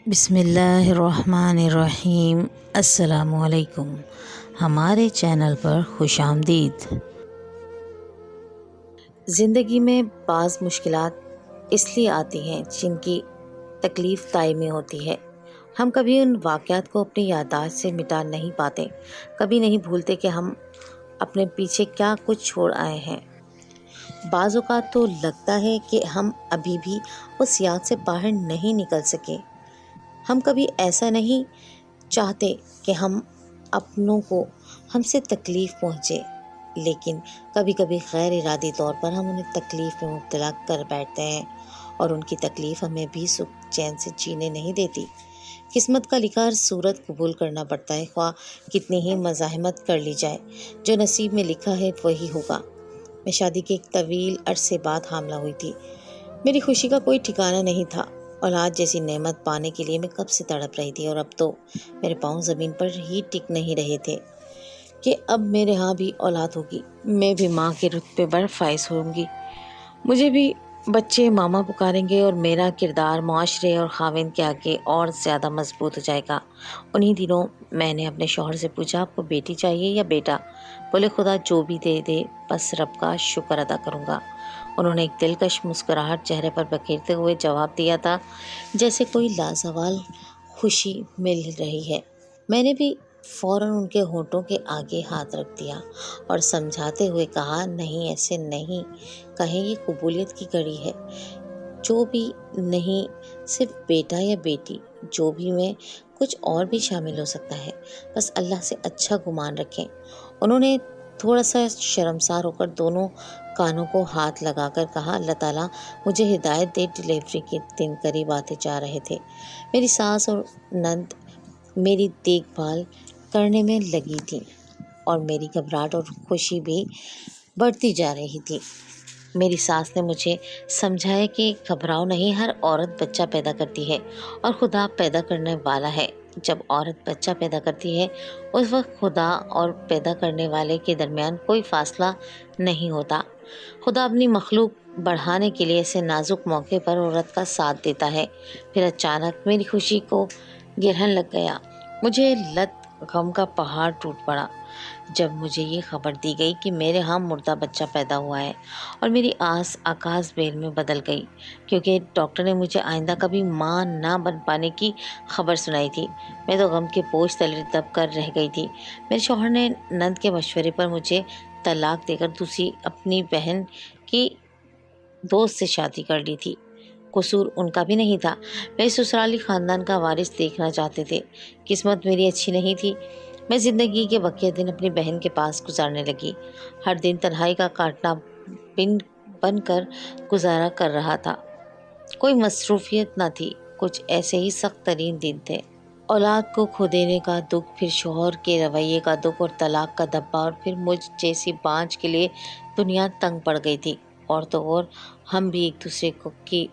بسم اللہ الرحمن الرحیم۔ السلام علیکم، ہمارے چینل پر خوش آمدید۔ زندگی میں بعض مشکلات اس لیے آتی ہیں جن کی تکلیف دائمی ہوتی ہے۔ ہم کبھی ان واقعات کو اپنی یادداشت سے مٹا نہیں پاتے، کبھی نہیں بھولتے کہ ہم اپنے پیچھے کیا کچھ چھوڑ آئے ہیں۔ بعض اوقات تو لگتا ہے کہ ہم ابھی بھی اس یاد سے باہر نہیں نکل سکے۔ ہم کبھی ایسا نہیں چاہتے کہ ہم اپنوں کو ہم سے تکلیف پہنچے، لیکن کبھی کبھی غیر ارادی طور پر ہم انہیں تکلیف میں مبتلا کر بیٹھتے ہیں اور ان کی تکلیف ہمیں بھی سکھ چین سے جینے نہیں دیتی۔ قسمت کا لکھا ہر صورت قبول کرنا پڑتا ہے، خواہ کتنی ہی مزاحمت کر لی جائے۔ جو نصیب میں لکھا ہے وہی ہوگا۔ میں شادی کے ایک طویل عرصے بعد حاملہ ہوئی تھی۔ میری خوشی کا کوئی ٹھکانہ نہیں تھا۔ اولاد جیسی نعمت پانے کے لیے میں کب سے تڑپ رہی تھی، اور اب تو میرے پاؤں زمین پر ہی ٹک نہیں رہے تھے کہ اب میرے ہاں بھی اولاد ہوگی، میں بھی ماں کے رتبے پر فائز ہوں گی، مجھے بھی بچے ماما پکاریں گے اور میرا کردار معاشرے اور خاوند کے آگے اور زیادہ مضبوط ہو جائے گا۔ انہی دنوں میں نے اپنے شوہر سے پوچھا، آپ کو بیٹی چاہیے یا بیٹا؟ بولے، خدا جو بھی دے دے، بس رب کا شکر ادا کروں گا۔ انہوں نے ایک دلکش مسکراہٹ چہرے پر بکھیرتے ہوئے جواب دیا تھا، جیسے کوئی لازوال خوشی مل رہی ہے۔ میں نے بھی فوراً ان کے ہونٹوں کے آگے ہاتھ رکھ دیا اور سمجھاتے ہوئے کہا، نہیں، ایسے نہیں کہیں، یہ قبولیت کی گھڑی ہے۔ جو بھی نہیں، صرف بیٹا یا بیٹی، جو بھی میں، کچھ اور بھی شامل ہو سکتا ہے، بس اللہ سے اچھا گمان رکھیں۔ انہوں نے تھوڑا سا شرمسار ہو کر دونوں کانوں کو ہاتھ لگا کر کہا، اللہ تعالیٰ مجھے ہدایت دے۔ ڈیلیوری کے دن قریب آتے جا رہے تھے۔ میری ساس اور نند میری دیکھ بھال کرنے میں لگی تھی اور میری گھبراہٹ اور خوشی بھی بڑھتی جا رہی تھی۔ میری ساس نے مجھے سمجھایا کہ گھبراؤ نہیں، ہر عورت بچہ پیدا کرتی ہے اور خدا پیدا کرنے والا ہے۔ جب عورت بچہ پیدا کرتی ہے اس وقت خدا اور پیدا کرنے والے کے درمیان کوئی فاصلہ نہیں ہوتا۔ خدا اپنی مخلوق بڑھانے کے لیے ایسے نازک موقع پر عورت کا ساتھ دیتا ہے۔ پھر اچانک میری خوشی کو گرہن لگ گیا۔ مجھے لت غم کا پہاڑ ٹوٹ پڑا جب مجھے یہ خبر دی گئی کہ میرے ہاں مردہ بچہ پیدا ہوا ہے، اور میری آس آغاز بیل میں بدل گئی، کیونکہ ڈاکٹر نے مجھے آئندہ کبھی ماں نہ بن پانے کی خبر سنائی تھی۔ میں تو غم کے بوجھ تلے دب کر رہ گئی تھی۔ میرے شوہر نے نند کے مشورے پر مجھے طلاق دے کر دوسری اپنی بہن کی دوست سے شادی کر لی تھی۔ قصور ان کا بھی نہیں تھا، میرے سسرالی خاندان کا وارث دیکھنا چاہتے تھے۔ قسمت میری اچھی نہیں تھی۔ میں زندگی کے بقیہ دن اپنی بہن کے پاس گزارنے لگی۔ ہر دن تنہائی کا کاٹنا بن کر گزارا کر رہا تھا۔ کوئی مصروفیت نہ تھی، کچھ ایسے ہی سخت ترین دن تھے۔ اولاد کو کھو دینے کا دکھ، پھر شوہر کے رویے کا دکھ اور طلاق کا دھبا، اور پھر مجھ جیسی بانجھ کے لیے دنیا تنگ پڑ گئی تھی۔ اور تو اور ہم بھی ایک دوسرے کی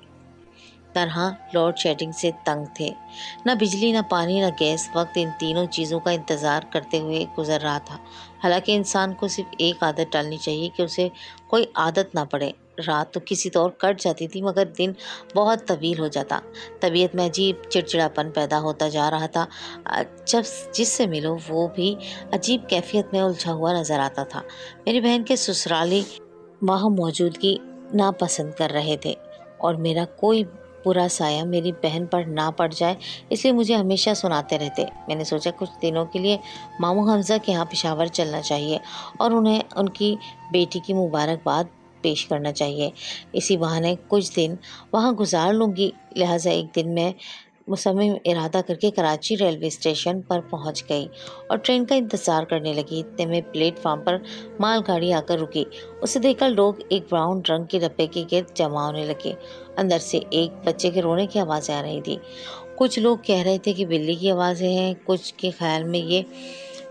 طرح لوڈ شیڈنگ سے تنگ تھے۔ نہ بجلی، نہ پانی، نہ گیس۔ وقت ان تینوں چیزوں کا انتظار کرتے ہوئے گزر رہا تھا۔ حالانکہ انسان کو صرف ایک عادت ڈالنی چاہیے کہ اسے کوئی عادت نہ پڑے۔ رات تو کسی طور کٹ جاتی تھی، مگر دن بہت طویل ہو جاتا۔ طبیعت میں عجیب چڑچڑاپن پیدا ہوتا جا رہا تھا۔ جب جس سے ملو وہ بھی عجیب کیفیت میں الجھا ہوا نظر آتا تھا۔ میری بہن کے سسرالی وہاں موجودگی ناپسند کر رہے تھے، اور میرا کوئی برا سایہ میری بہن پر نہ پڑ جائے، اس لیے مجھے ہمیشہ سناتے رہتے۔ میں نے سوچا کچھ دنوں کے لیے ماموں حمزہ کے ہاں پشاور چلنا چاہیے اور انہیں ان کی بیٹی کی مبارکباد پیش کرنا چاہیے۔ اسی بہانے کچھ دن وہاں گزار لوں گی۔ لہٰذا ایک دن میں مصمم ارادہ کر کے کراچی ریلوے اسٹیشن پر پہنچ گئی اور ٹرین کا انتظار کرنے لگی۔ اتنے میں پلیٹ فارم پر مال گاڑی آ کر رکی۔ اسے دیکھ کر لوگ ایک براؤن رنگ کے ڈبے کے گرد جمع ہونے لگے۔ اندر سے ایک بچے کے رونے کی آوازیں آ رہی تھی۔ کچھ لوگ کہہ رہے تھے کہ بلی کی آوازیں ہیں، کچھ کے خیال میں یہ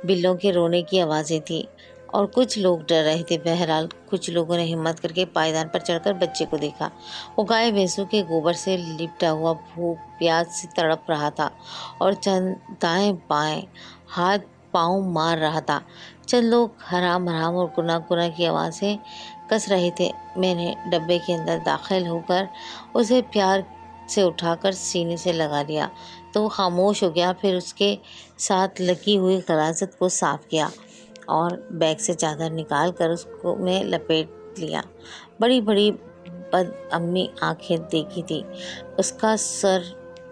بلوں کے رونے کی آوازیں تھیں، اور کچھ لوگ ڈر رہے تھے۔ بہرحال کچھ لوگوں نے ہمت کر کے پائیدان پر چڑھ کر بچے کو دیکھا۔ وہ گائے بھینسوں کے گوبر سے لپٹا ہوا بھوک پیاس سے تڑپ رہا تھا اور چند دائیں بائیں ہاتھ پاؤں مار رہا تھا۔ چند لوگ حرام حرام اور گناہ گناہ کی آوازیں کس رہے تھے۔ میں نے ڈبے کے اندر داخل ہو کر اسے پیار سے اٹھا کر سینے سے لگا لیا تو وہ خاموش ہو گیا۔ پھر اس کے ساتھ لگی ہوئی غلاظت کو صاف کیا اور بیگ سے چادر نکال کر اس کو میں لپیٹ لیا۔ بڑی بڑی بد امی آنکھیں دیکھی تھی۔ اس کا سر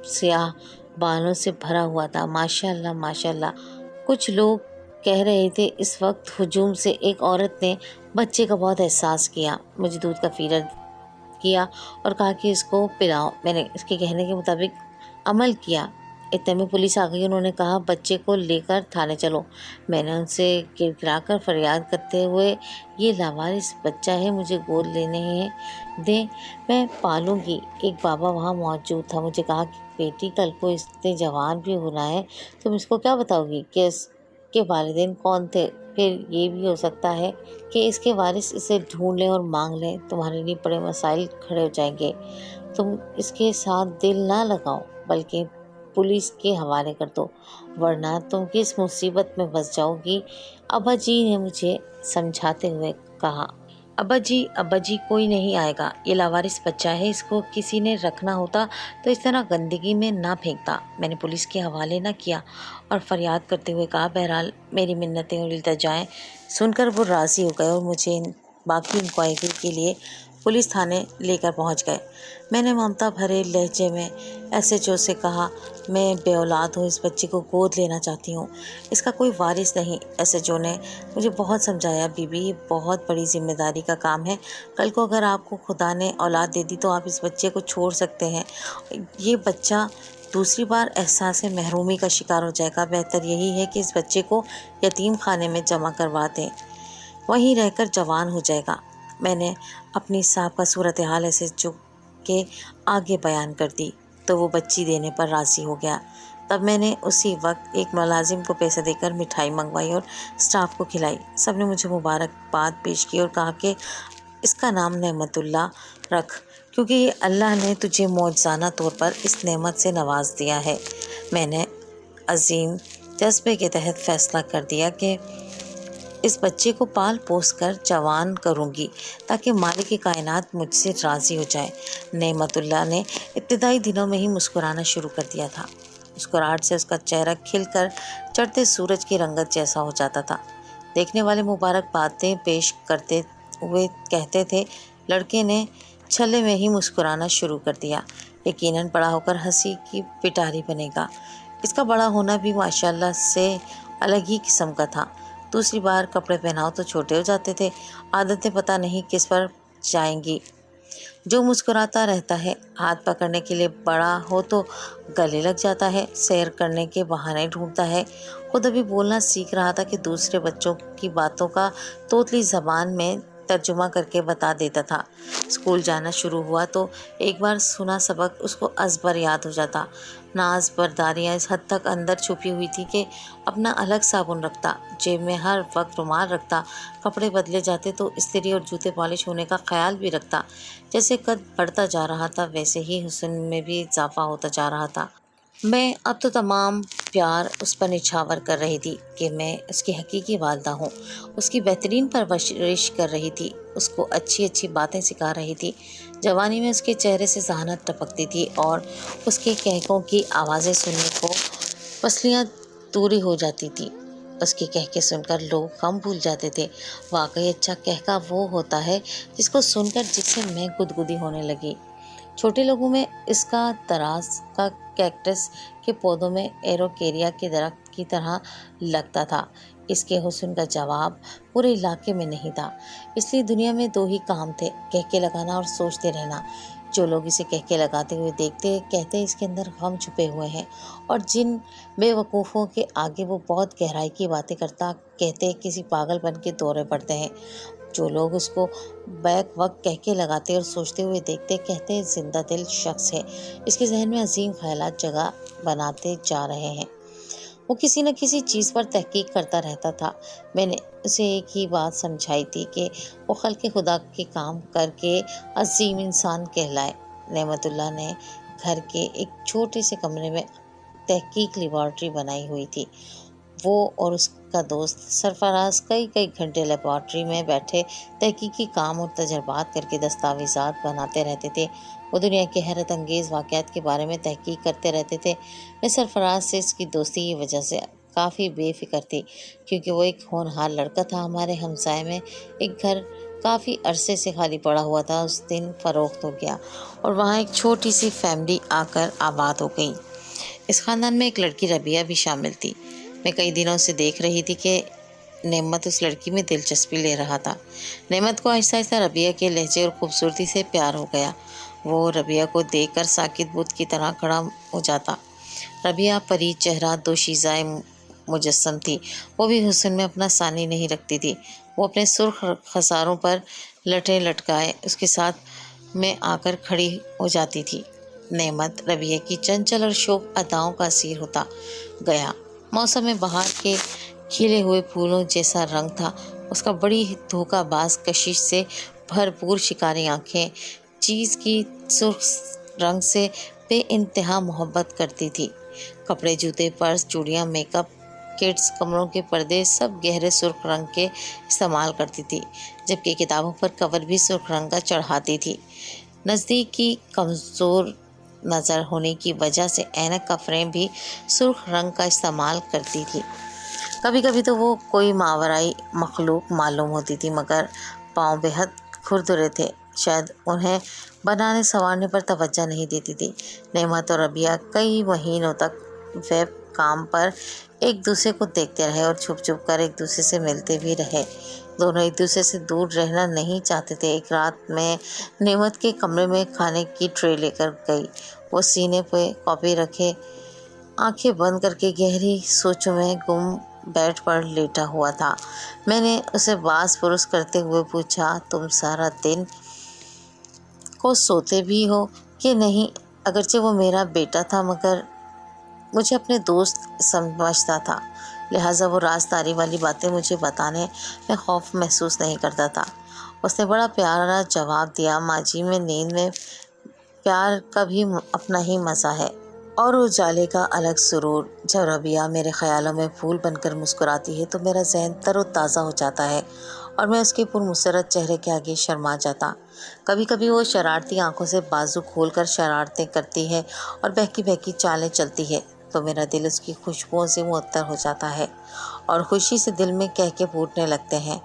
سیاہ بالوں سے بھرا ہوا تھا۔ ماشاء اللہ ماشاء اللہ، کچھ لوگ کہہ رہے تھے۔ اس وقت ہجوم سے ایک عورت نے بچے کا بہت احساس کیا، مجھے دودھ کا فیڈر کیا اور کہا کہ اس کو پلاؤ۔ میں نے اس کے کہنے کے مطابق عمل کیا۔ اتنے میں پولیس آ گئی۔ انہوں نے کہا بچے کو لے کر تھانے چلو۔ میں نے ان سے گڑگڑا کر فریاد کرتے ہوئے، یہ لاوارث بچہ ہے، مجھے گود لینے دیں، میں پالوں گی۔ ایک بابا وہاں موجود تھا۔ مجھے کہا کہ بیٹی کل کو اس نے جوان بھی ہونا ہے، تم اس کو کیا بتاؤ گی کہ اس کے والدین کون تھے؟ پھر یہ بھی ہو سکتا ہے کہ اس کے وارث اسے ڈھونڈ لیں اور مانگ لیں، تمہارے لیے بڑے مسائل کھڑے ہو جائیں گے۔ تم اس کے ساتھ دل نہ لگاؤ بلکہ پولیس کے حوالے کر دو، ورنہ تم کس مصیبت میں پھنس جاؤ گی۔ ابا جی نے مجھے سمجھاتے ہوئے کہا، ابا جی کوئی نہیں آئے گا، یہ لاوارث بچہ ہے، اس کو کسی نے رکھنا ہوتا تو اس طرح گندگی میں نہ پھینکتا۔ میں نے پولیس کے حوالے نہ کیا اور فریاد کرتے ہوئے کہا، بہرحال میری منتیں اور التجائیں سن کر وہ راضی ہو گئے اور مجھے باقی انکوائری کے لیے پولیس تھانے لے کر پہنچ گئے۔ میں نے ممتا بھرے لہجے میں ایس ایچ او سے کہا، میں بے اولاد ہوں، اس بچے کو گود لینا چاہتی ہوں، اس کا کوئی وارث نہیں۔ ایس ایچ او نے مجھے بہت سمجھایا، بی بی یہ بہت بڑی ذمہ داری کا کام ہے، کل کو اگر آپ کو خدا نے اولاد دے دی تو آپ اس بچے کو چھوڑ سکتے ہیں، یہ بچہ دوسری بار احساس محرومی کا شکار ہو جائے گا، بہتر یہی ہے کہ اس بچے کو یتیم خانے میں جمع کروا دیں، وہیں رہ کر جوان ہو جائے گا۔ میں نے اپنی سابقہ صورتحال ایس ایچ او کے آگے بیان کر دی تو وہ بچی دینے پر راضی ہو گیا۔ تب میں نے اسی وقت ایک ملازم کو پیسے دے کر مٹھائی منگوائی اور اسٹاف کو کھلائی۔ سب نے مجھے مبارکباد پیش کی اور کہا کہ اس کا نام نعمت اللہ رکھ، کیونکہ یہ اللہ نے تجھے معجزانہ طور پر اس نعمت سے نواز دیا ہے۔ میں نے عظیم جذبے کے تحت فیصلہ کر دیا کہ اس بچے کو پال پوس کر جوان کروں گی تاکہ مالک کائنات مجھ سے راضی ہو جائے۔ نعمت اللہ نے ابتدائی دنوں میں ہی مسکرانا شروع کر دیا تھا۔ مسکراہٹ سے اس کا چہرہ کھل کر چڑھتے سورج کی رنگت جیسا ہو جاتا تھا۔ دیکھنے والے مبارکبادیں پیش کرتے ہوئے کہتے تھے، لڑکے نے چھلے میں ہی مسکرانا شروع کر دیا، یقیناً بڑا ہو کر ہنسی کی پٹاری بنے گا۔ اس کا بڑا ہونا بھی ماشاءاللہ سے الگ ہی قسم کا تھا۔ دوسری بار کپڑے پہناؤ تو چھوٹے ہو جاتے تھے، عادتیں پتہ نہیں کس پر جائیں گی۔ جو مسکراتا رہتا ہے، ہاتھ پکڑنے کے لیے بڑا ہو تو گلے لگ جاتا ہے، سیر کرنے کے بہانے ڈھونڈتا ہے۔ خود ابھی بولنا سیکھ رہا تھا کہ دوسرے بچوں کی باتوں کا توتلی زبان میں ترجمہ کر کے بتا دیتا تھا۔ اسکول جانا شروع ہوا تو ایک بار سنا سبق اس کو ازبر یاد ہو جاتا۔ ناز برداریاں اس حد تک اندر چھپی ہوئی تھی کہ اپنا الگ صابن رکھتا، جیب میں ہر وقت رومال رکھتا، کپڑے بدلے جاتے تو استری اور جوتے پالش ہونے کا خیال بھی رکھتا۔ جیسے قد بڑھتا جا رہا تھا ویسے ہی حسن میں بھی اضافہ ہوتا جا رہا تھا۔ میں اب تو تمام پیار اس پر نچھاور کر رہی تھی کہ میں اس کی حقیقی والدہ ہوں، اس کی بہترین پرورش کر رہی تھی، اس کو اچھی اچھی باتیں سکھا رہی تھی۔ جوانی میں اس کے چہرے سے ذہانت ٹپکتی تھی اور اس کے کہکوں کی آوازیں سننے کو پسلیاں دوری ہو جاتی تھی۔ اس کے کہکے سن کر لوگ غم بھول جاتے تھے۔ واقعی اچھا کہکا وہ ہوتا ہے جس کو سن کر جس سے میں گدگدی ہونے لگی۔ چھوٹے لوگوں میں اس کا دراز کا کیکٹس کے پودوں میں ایروکیریا کے درخت کی طرح لگتا تھا۔ اس کے حسن کا جواب پورے علاقے میں نہیں تھا، اس لیے دنیا میں دو ہی کام تھے، کہکے لگانا اور سوچتے رہنا۔ جو لوگ اسے کہکے لگاتے ہوئے دیکھتے کہتے اس کے اندر غم چھپے ہوئے ہیں، اور جن بے وقوفوں کے آگے وہ بہت گہرائی کی باتیں کرتا کہتے کسی پاگل پن کے دورے پڑتے ہیں۔ جو لوگ اس کو بیک وقت کہکے لگاتے اور سوچتے ہوئے دیکھتے کہتے زندہ دل شخص ہے، اس کے ذہن میں عظیم خیالات جگہ بناتے جا رہے ہیں۔ وہ کسی نہ کسی چیز پر تحقیق کرتا رہتا تھا۔ میں نے اسے ایک ہی بات سمجھائی تھی کہ وہ خلق خدا کے کام کر کے عظیم انسان کہلائے۔ نعمت اللہ نے گھر کے ایک چھوٹے سے کمرے میں تحقیق لیبارٹری بنائی ہوئی تھی۔ وہ اور اس کا دوست سرفراز کئی گھنٹے لیبارٹری میں بیٹھے تحقیقی کام اور تجربات کر کے دستاویزات بناتے رہتے تھے۔ وہ دنیا کے حیرت انگیز واقعات کے بارے میں تحقیق کرتے رہتے تھے۔ میں سرفراز سے اس کی دوستی کی وجہ سے کافی بے فکر تھی، کیونکہ وہ ایک ہونہار لڑکا تھا۔ ہمارے ہمسائے میں ایک گھر کافی عرصے سے خالی پڑا ہوا تھا، اس دن فروخت ہو گیا اور وہاں ایک چھوٹی سی فیملی آ کر آباد ہو گئی۔ اس خاندان میں ایک لڑکی ربیہ بھی شامل تھی۔ میں کئی دنوں سے دیکھ رہی تھی کہ نعمت اس لڑکی میں دلچسپی لے رہا تھا۔ نعمت کو آہستہ آہستہ ربیہ کے لہجے اور خوبصورتی سے پیار ہو گیا۔ وہ ربیہ کو دیکھ کر ساکت بت کی طرح کھڑا ہو جاتا۔ ربیہ پری چہرہ دوشیزہ مجسم تھی۔ وہ بھی حسن میں اپنا ثانی نہیں رکھتی تھی۔ وہ اپنے سرخ خساروں پر لٹے لٹکائے اس کے ساتھ میں آ کر کھڑی ہو جاتی تھی۔ نعمت ربیہ کی چنچل اور شوخ اداؤں کا اسیر ہوتا گیا۔ موسم بہار کے کھلے ہوئے پھولوں جیسا رنگ تھا اس کا، بڑی دھوکہ باز کشش سے بھرپور شکاری آنکھیں چیز کی سرخ رنگ سے بے انتہا محبت کرتی تھی۔ کپڑے، جوتے، پرس، چوڑیاں، میک اپ کٹس، کمروں کے پردے سب گہرے سرخ رنگ کے استعمال کرتی تھی، جبکہ کتابوں پر کور بھی سرخ رنگ کا چڑھاتی تھی۔ نزدیک کی کمزور نظر ہونے کی وجہ سے اینک کا فریم بھی سرخ رنگ کا استعمال کرتی تھی۔ کبھی کبھی تو وہ کوئی ماورائی مخلوق معلوم ہوتی تھی، مگر پاؤں بےحد کھردرے تھے، شاید انہیں بنانے سنوارنے پر توجہ نہیں دیتی تھی۔ نعمت اور ربیہ کئی مہینوں تک ویب کام پر ایک دوسرے کو دیکھتے رہے اور چھپ چھپ کر ایک دوسرے سے ملتے بھی رہے۔ دونوں ایک دوسرے سے دور رہنا نہیں چاہتے تھے۔ ایک رات میں نعمت کے کمرے میں کھانے کی ٹرے لے کر گئی۔ وہ سینے پہ کاپی رکھے آنکھیں بند کر کے گہری سوچوں میں گم بیڈ پر لیٹا ہوا تھا۔ میں نے اسے باز پرس کرتے ہوئے پوچھا، تم سارا دن کو سوتے بھی ہو کہ نہیں؟ اگرچہ وہ میرا بیٹا تھا مگر مجھے اپنے دوست سمجھتا تھا، لہٰذا وہ رازداری والی باتیں مجھے بتانے میں خوف محسوس نہیں کرتا تھا۔ اس نے بڑا پیارا جواب دیا، ماں جی، میں نیند میں پیار کا بھی اپنا ہی مزہ ہے اور اجالے کا الگ سرور۔ جب ربیہ میرے خیالوں میں پھول بن کر مسکراتی ہے تو میرا ذہن تر و تازہ ہو جاتا ہے اور میں اس کے پرمسرت چہرے کے آگے شرما جاتا۔ کبھی کبھی وہ شرارتی آنکھوں سے بازو کھول کر شرارتیں کرتی ہے اور بہکی بہکی چالیں چلتی ہے تو میرا دل اس کی خوشبوؤں سے معطر ہو جاتا ہے اور خوشی سے دل میں کہکے پھوٹنے لگتے ہیں۔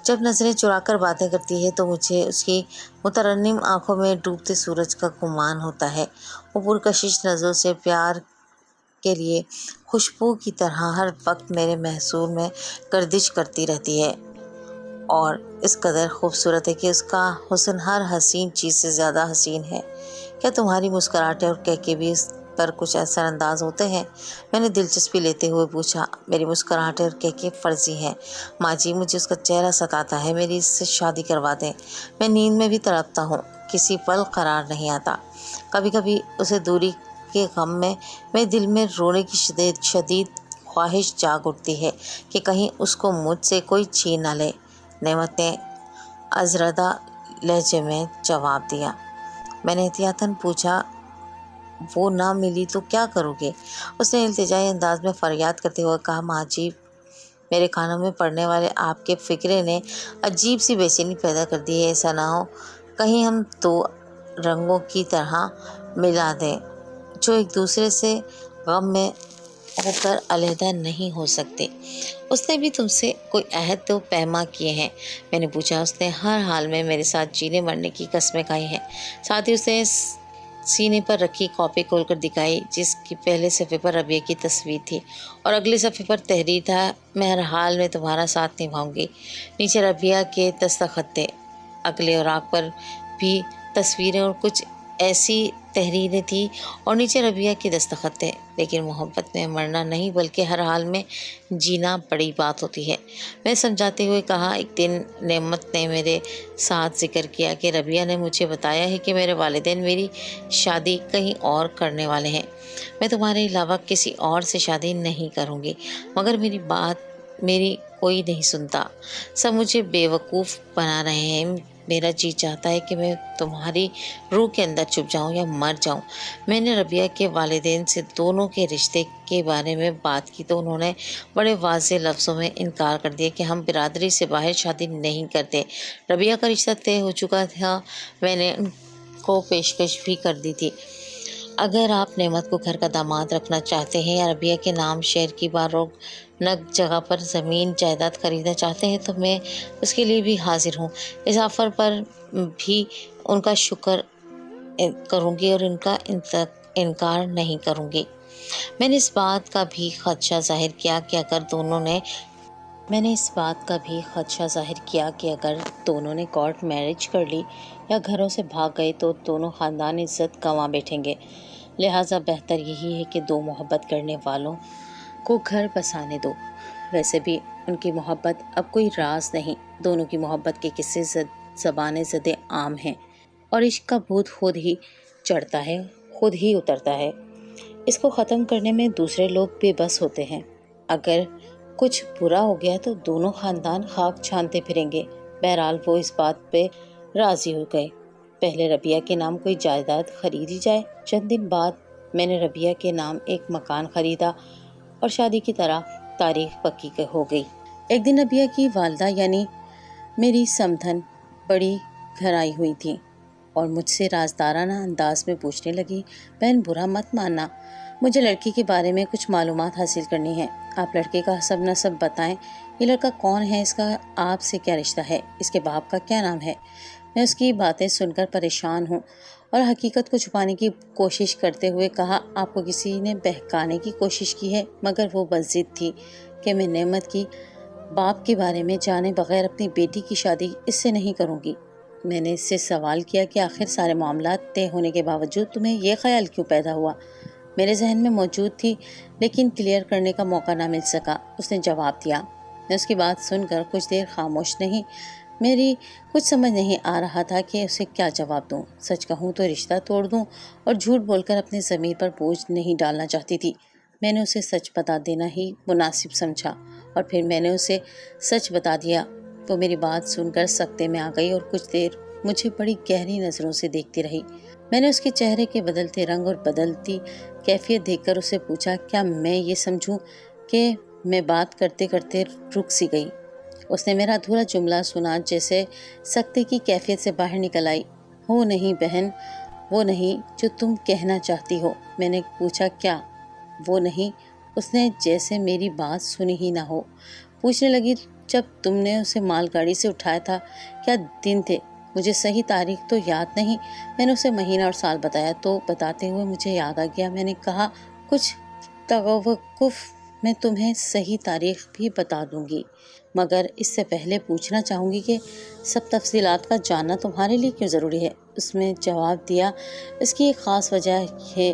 جب نظریں چرا کر باتیں کرتی ہے تو مجھے اس کی مترنم آنکھوں میں ڈوبتے سورج کا گمان ہوتا ہے۔ وہ پرکشش نظروں سے پیار کے لیے خوشبو کی طرح ہر وقت میرے محصول میں گردش کرتی رہتی ہے اور اس قدر خوبصورت ہے کہ اس کا حسن ہر حسین چیز سے زیادہ حسین ہے۔ کیا تمہاری مسکراہٹیں اور کہکے بھی اس پر کچھ اثر انداز ہوتے ہیں؟ میں نے دلچسپی لیتے ہوئے پوچھا۔ میری مسکراہٹیں اور کہکے فرضی ہیں ماں جی، مجھے اس کا چہرہ ستاتا ہے، میری اس سے شادی کروا دیں۔ میں نیند میں بھی تڑپتا ہوں، کسی پل قرار نہیں آتا۔ کبھی کبھی اسے دوری کے غم میں میرے دل میں رونے کی شدید خواہش جاگ اٹھتی ہے کہ کہیں اس کو مجھ سے کوئی چھین نہ لے۔ نعمت نے ازردہ لہجے میں جواب دیا۔ میں نے احتیاطاً پوچھا، وہ نہ ملی تو کیا کرو گے؟ اس نے التجائی انداز میں فریاد کرتے ہوئے کہا، ماں جی، میرے کانوں میں پڑنے والے آپ کے فقرے نے عجیب سی بے چینی پیدا کر دی ہے۔ ایسا نہ ہو کہیں ہم دو رنگوں کی طرح ملا دیں جو ایک دوسرے سے غم میں ہو کر علیحدہ نہیں ہو سکتے۔ اس نے بھی تم سے کوئی عہد و پیما کیے ہیں؟ میں نے پوچھا۔ اس نے ہر حال میں میرے ساتھ جینے مرنے کی قسمیں کھائی ہیں۔ ساتھ ہی اس نے سینے پر رکھی کاپی کھول کر دکھائی جس کی پہلے صفحے پر ربیہ کی تصویر تھی اور اگلے صفحے پر تحریر تھا، میں ہر حال میں تمہارا ساتھ نبھاؤں گی۔ نیچے ربیہ کے دستخط تھے، اگلے اوراق پر بھی تصویریں اور کچھ ایسی تحریریں تھیں اور نیچے ربیہ کے دستخط تھے۔ لیکن محبت میں مرنا نہیں بلکہ ہر حال میں جینا بڑی بات ہوتی ہے، میں سمجھاتے ہوئے کہا۔ ایک دن نعمت نے میرے ساتھ ذکر کیا کہ ربیہ نے مجھے بتایا ہے کہ میرے والدین میری شادی کہیں اور کرنے والے ہیں۔ میں تمہارے علاوہ کسی اور سے شادی نہیں کروں گی، مگر میری بات کوئی نہیں سنتا، سب مجھے بیوقوف بنا رہے ہیں۔ میرا جی چاہتا ہے کہ میں تمہاری روح کے اندر چھپ جاؤں یا مر جاؤں۔ میں نے ربیہ کے والدین سے دونوں کے رشتے کے بارے میں بات کی تو انہوں نے بڑے واضح لفظوں میں انکار کر دیا کہ ہم برادری سے باہر شادی نہیں کرتے۔ ربیہ کا رشتہ طے ہو چکا تھا، میں نے ان کو پیشکش بھی کر دی تھی۔ اگر آپ نعمت کو گھر کا داماد رکھنا چاہتے ہیں یا ربیہ کے نام شہر کی باروغ جگہ پر زمین جائیداد خریدنا چاہتے ہیں تو میں اس کے لیے بھی حاضر ہوں۔ اس آفر پر بھی ان کا شکر کروں گی اور ان کا انکار نہیں کروں گی۔ میں نے اس بات کا بھی خدشہ ظاہر کیا کہ اگر دونوں نے کورٹ میرج کر لی یا گھروں سے بھاگ گئے تو دونوں خاندان عزت گنوا بیٹھیں گے، لہٰذا بہتر یہی ہے کہ دو محبت کرنے والوں کو گھر بسانے دو۔ ویسے بھی ان کی محبت اب کوئی راز نہیں، دونوں کی محبت کے قصے زبان زد عام ہیں اور عشق کا بھوت خود ہی چڑھتا ہے خود ہی اترتا ہے۔ اس کو ختم کرنے میں دوسرے لوگ بے بس ہوتے ہیں۔ اگر کچھ برا ہو گیا تو دونوں خاندان خاک چھانتے پھریں گے۔ بہرحال وہ اس بات پہ راضی ہو گئے، پہلے ربیہ کے نام کوئی جائیداد خریدی جائے۔ چند دن بعد میں نے ربیہ کے نام ایک مکان خریدا اور شادی کی تاریخ پکی ہو گئی۔ ایک دن ربیہ کی والدہ یعنی میری سمدھن بڑی گھر آئی ہوئی تھی اور مجھ سے رازدارانہ انداز میں پوچھنے لگی، بہن برا مت ماننا، مجھے لڑکی کے بارے میں کچھ معلومات حاصل کرنی ہے۔ آپ لڑکے کا حسب نسب بتائیں، یہ لڑکا کون ہے، اس کا آپ سے کیا رشتہ ہے، اس کے باپ کا کیا نام ہے۔ میں اس کی باتیں سن کر پریشان ہوں اور حقیقت کو چھپانے کی کوشش کرتے ہوئے کہا، آپ کو کسی نے بہکانے کی کوشش کی ہے، مگر وہ بس ضد تھی کہ میں نعمت کی باپ کے بارے میں جانے بغیر اپنی بیٹی کی شادی اس سے نہیں کروں گی۔ میں نے اس سے سوال کیا کہ آخر سارے معاملات طے ہونے کے باوجود تمہیں یہ خیال کیوں پیدا ہوا؟ میرے ذہن میں موجود تھی لیکن کلیئر کرنے کا موقع نہ مل سکا۔ اس نے جواب دیا۔ میں اس کی بات سن کر کچھ دیر خاموش نہیں، میری کچھ سمجھ نہیں آ رہا تھا کہ اسے کیا جواب دوں۔ سچ کہوں تو رشتہ توڑ دوں اور جھوٹ بول کر اپنے ضمیر پر بوجھ نہیں ڈالنا چاہتی تھی۔ میں نے اسے سچ بتا دینا ہی مناسب سمجھا اور پھر میں نے اسے سچ بتا دیا۔ وہ میری بات سن کر سکتے میں آ گئی اور کچھ دیر مجھے بڑی گہری نظروں سے دیکھتی رہی۔ میں نے اس کے چہرے کے بدلتے رنگ اور بدلتی کیفیت دیکھ کر اسے پوچھا، کیا میں یہ سمجھوں کہ میں بات کرتے کرتے رک سی گئی؟ اس نے میرا ادھورا جملہ سنا، جیسے سکتے کی کیفیت سے باہر نکل آئی، وہ نہیں بہن، وہ نہیں جو تم کہنا چاہتی ہو۔ میں نے پوچھا، کیا وہ نہیں؟ اس نے جیسے میری بات سنی ہی نہ ہو پوچھنے لگی، جب تم نے اسے مال گاڑی سے اٹھایا تھا کیا دن تھے؟ مجھے صحیح تاریخ تو یاد نہیں۔ میں نے اسے مہینہ اور سال بتایا تو بتاتے ہوئے مجھے یاد آ گیا۔ میں نے کہا، کچھ توقف، میں تمہیں صحیح تاریخ بھی بتا دوں گی، مگر اس سے پہلے پوچھنا چاہوں گی کہ سب تفصیلات کا جاننا تمہارے لیے کیوں ضروری ہے؟ اس میں جواب دیا، اس کی ایک خاص وجہ ہے،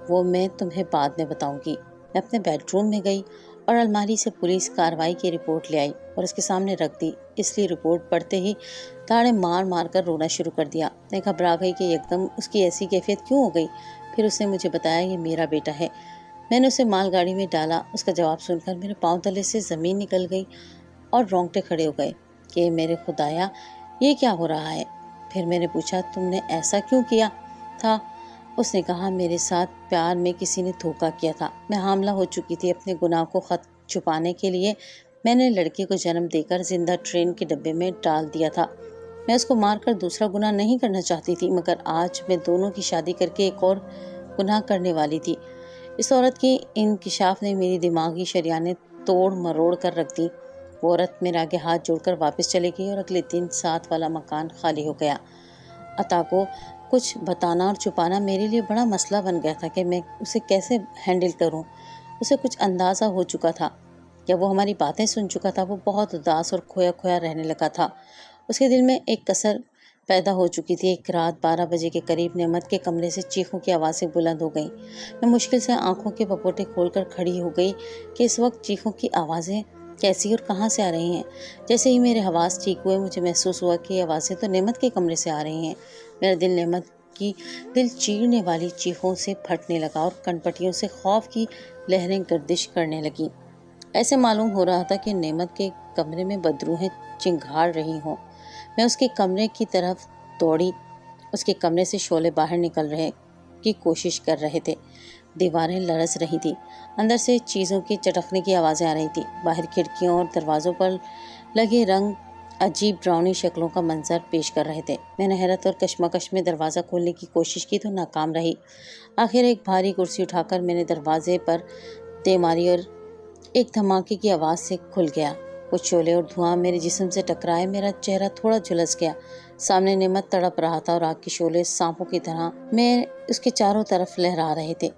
وہ میں تمہیں بعد میں بتاؤں گی۔ میں اپنے بیڈ روم میں گئی اور الماری سے پولیس کارروائی کی رپورٹ لے آئی اور اس کے سامنے رکھ دی۔ اس لیے رپورٹ پڑھتے ہی تاڑے مار مار کر رونا شروع کر دیا۔ میں گھبرا گئی کہ یکدم اس کی ایسی کیفیت کیوں ہو گئی۔ پھر اس نے مجھے بتایا، یہ میرا بیٹا ہے۔ میں نے اسے مال گاڑی میں ڈالا۔ اس کا جواب سن کر میرے پاؤں تلے سے زمین نکل گئی اور رونگٹے کھڑے ہو گئے کہ میرے خدایا، یہ کیا ہو رہا ہے؟ پھر میں نے پوچھا، تم نے ایسا کیوں کیا تھا؟ اس نے کہا، میرے ساتھ پیار میں کسی نے دھوکہ کیا تھا، میں حاملہ ہو چکی تھی۔ اپنے گناہ کو چھپانے کے لیے میں نے لڑکے کو جنم دے کر زندہ ٹرین کے ڈبے میں ڈال دیا تھا۔ میں اس کو مار کر دوسرا گناہ نہیں کرنا چاہتی تھی، مگر آج میں دونوں کی شادی کر کے ایک اور گناہ کرنے والی تھی۔ اس عورت کے انکشاف نے میری دماغی شریانیں توڑ مروڑ کر رکھ دی۔ وہ عورت میرے آگے ہاتھ جوڑ کر واپس چلے گئی اور اگلے دن ساتھ والا مکان خالی ہو گیا۔ عطا کو کچھ بتانا اور چھپانا میرے لیے بڑا مسئلہ بن گیا تھا کہ میں اسے کیسے ہینڈل کروں۔ اسے کچھ اندازہ ہو چکا تھا یا وہ ہماری باتیں سن چکا تھا۔ وہ بہت اداس اور کھویا کھویا رہنے لگا تھا۔ اس کے دل میں ایک کسر پیدا ہو چکی تھی۔ ایک رات 12 بجے کے قریب نعمت کے کمرے سے چیخوں کی آوازیں بلند ہو گئیں۔ میں مشکل سے آنکھوں کے پپوٹے کھول کر کھڑی ہو گئی کہ اس وقت چیخوں کی آوازیں کیسی اور کہاں سے آ رہی ہیں۔ جیسے ہی میرے حواس ٹھیک ہوئے مجھے محسوس ہوا کہ یہ آوازیں تو نعمت کے کمرے سے آ رہی ہیں۔ میرا دل نعمت کی دل چیرنے والی چیخوں سے پھٹنے لگا اور کنپٹیوں سے خوف کی لہریں گردش کرنے لگیں۔ ایسے معلوم ہو رہا تھا کہ نعمت کے کمرے میں بدروحیں چنگھاڑ رہی ہوں۔ میں اس کے کمرے کی طرف دوڑی۔ اس کے کمرے سے شعلے باہر نکل رہے کی کوشش کر رہے تھے۔ دیواریں لرز رہی تھی، اندر سے چیزوں کی چٹکنے کی آوازیں آ رہی تھی۔ باہر کھڑکیوں اور دروازوں پر لگے رنگ عجیب ڈراؤنی شکلوں کا منظر پیش کر رہے تھے۔ میں نے حیرت اور کشمکش میں دروازہ کھولنے کی کوشش کی تو ناکام رہی۔ آخر ایک بھاری کرسی اٹھا کر میں نے دروازے پر دے ماری اور ایک دھماکے کی آواز سے کھل گیا۔ کچھ شعلے اور دھواں میرے جسم سے ٹکرائے، میرا چہرہ تھوڑا جھلس گیا۔ سامنے نعمت تڑپ رہا تھا اور آگ کے شعلے سانپوں کی طرح میں اس کے چاروں طرف لہرا رہے تھے۔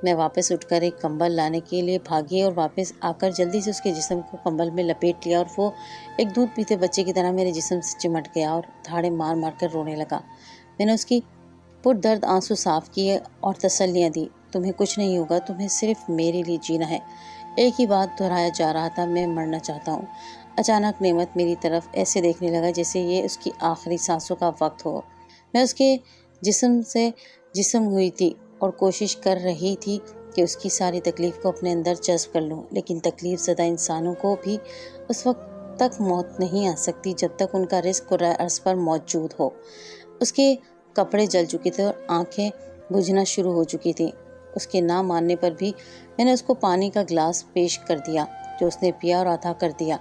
میں واپس اٹھ کر ایک کمبل لانے کے لیے بھاگی اور واپس آ کر جلدی سے اس کے جسم کو کمبل میں لپیٹ لیا اور وہ ایک دودھ پیتے بچے کی طرح میرے جسم سے چمٹ گیا اور دھاڑے مار مار کر رونے لگا۔ میں نے اس کی پردرد آنسو صاف کیے اور تسلیاں دی۔ تمہیں کچھ نہیں ہوگا، تمہیں صرف میرے لیے جینا ہے۔ ایک ہی بات دہرایا جا رہا تھا، میں مرنا چاہتا ہوں۔ اچانک نعمت میری طرف ایسے دیکھنے لگا جیسے یہ اس کی آخری سانسوں کا وقت ہو۔ میں اس کے جسم سے جسم ہوئی تھی اور کوشش کر رہی تھی کہ اس کی ساری تکلیف کو اپنے اندر جذب کر لوں، لیکن تکلیف زدہ انسانوں کو بھی اس وقت تک موت نہیں آ سکتی جب تک ان کا رزق کرۂ ارض پر موجود ہو۔ اس کے کپڑے جل چکے تھے اور آنکھیں بجھنا شروع ہو چکی تھیں۔ اس کے نہ ماننے پر بھی میں نے اس کو پانی کا گلاس پیش کر دیا جو اس نے پیا اور آدھا کر دیا۔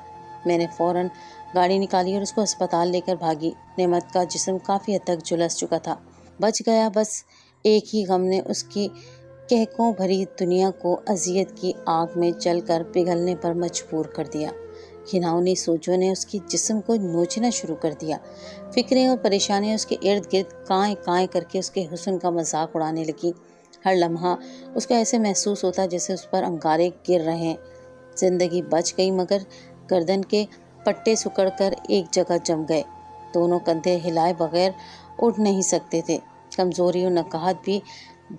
میں نے فوراً گاڑی نکالی اور اس کو ہسپتال لے کر بھاگی۔ نعمت کا جسم کافی حد تک جھلس چکا تھا، بچ گیا، بس ایک ہی غم نے اس کی کہکوں بھری دنیا کو اذیت کی آگ میں جل کر پگھلنے پر مجبور کر دیا۔ گھناؤنی سوچوں نے اس کے جسم کو نوچنا شروع کر دیا۔ فکریں اور پریشانیاں اس کے ارد گرد کائیں کائیں کر کے اس کے حسن کا مذاق اڑانے لگی۔ ہر لمحہ اس کو ایسے محسوس ہوتا جیسے اس پر انگارے گر رہے ہیں۔ زندگی بچ گئی مگر گردن کے پٹے سکڑ کر ایک جگہ جم گئے۔ دونوں کندھے ہلائے بغیر اٹھ نہیں سکتے تھے۔ کمزوری اور نکاہت بھی،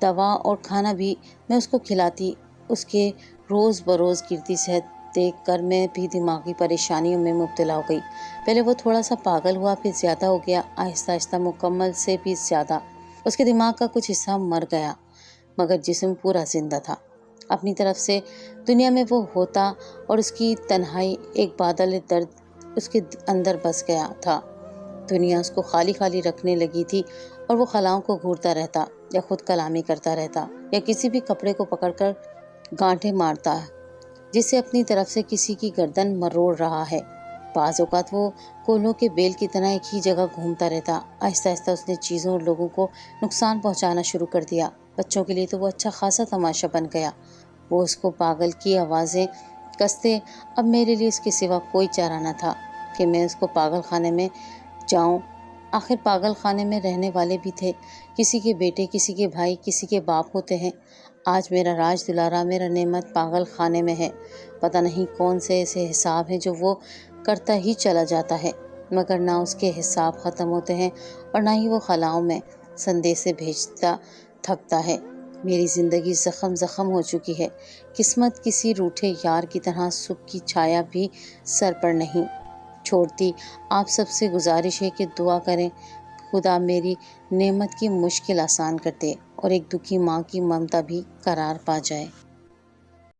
دوا اور کھانا بھی میں اس کو کھلاتی۔ اس کے روز بروز گرتی صحت دیکھ کر میں بھی دماغی پریشانیوں میں مبتلا ہو گئی۔ پہلے وہ تھوڑا سا پاگل ہوا، پھر زیادہ ہو گیا، آہستہ آہستہ مکمل سے بھی زیادہ۔ اس کے دماغ کا کچھ حصہ مر گیا مگر جسم پورا زندہ تھا۔ اپنی طرف سے دنیا میں وہ ہوتا اور اس کی تنہائی ایک بادل درد اس کے اندر بس گیا تھا۔ دنیا اس کو خالی خالی رکھنے لگی تھی اور وہ خلاؤں کو گھورتا رہتا یا خود کلامی کرتا رہتا یا کسی بھی کپڑے کو پکڑ کر گانٹھیں مارتا جسے اپنی طرف سے کسی کی گردن مروڑ رہا ہے۔ بعض اوقات وہ کولوں کے بیل کی طرح ایک ہی جگہ گھومتا رہتا۔ آہستہ آہستہ اس نے چیزوں اور لوگوں کو نقصان پہنچانا شروع کر دیا۔ بچوں کے لیے تو وہ اچھا خاصا تماشا بن گیا۔ وہ اس کو پاگل کی آوازیں کستے۔ اب میرے لیے اس کے سوا کوئی چارہ نہ تھا کہ میں اس کو پاگل خانے میں جاؤں۔ آخر پاگل خانے میں رہنے والے بھی تھے، کسی کے بیٹے، کسی کے بھائی، کسی کے باپ ہوتے ہیں۔ آج میرا راج دلارا، میرا نعمت پاگل خانے میں ہے۔ پتہ نہیں کون سے ایسے حساب ہیں جو وہ کرتا ہی چلا جاتا ہے مگر نہ اس کے حساب ختم ہوتے ہیں اور نہ ہی وہ خلاؤں میں سندیسے بھیجتا تھکتا ہے۔ میری زندگی زخم زخم ہو چکی ہے۔ قسمت کسی روٹھے یار کی طرح صبح کی چھایا بھی سر پر نہیں چھوڑتی۔ آپ سب سے گزارش ہے کہ دعا کریں خدا میری نعمت کی مشکل آسان کر دے اور ایک دکھی ماں کی ممتا بھی قرار پا جائے۔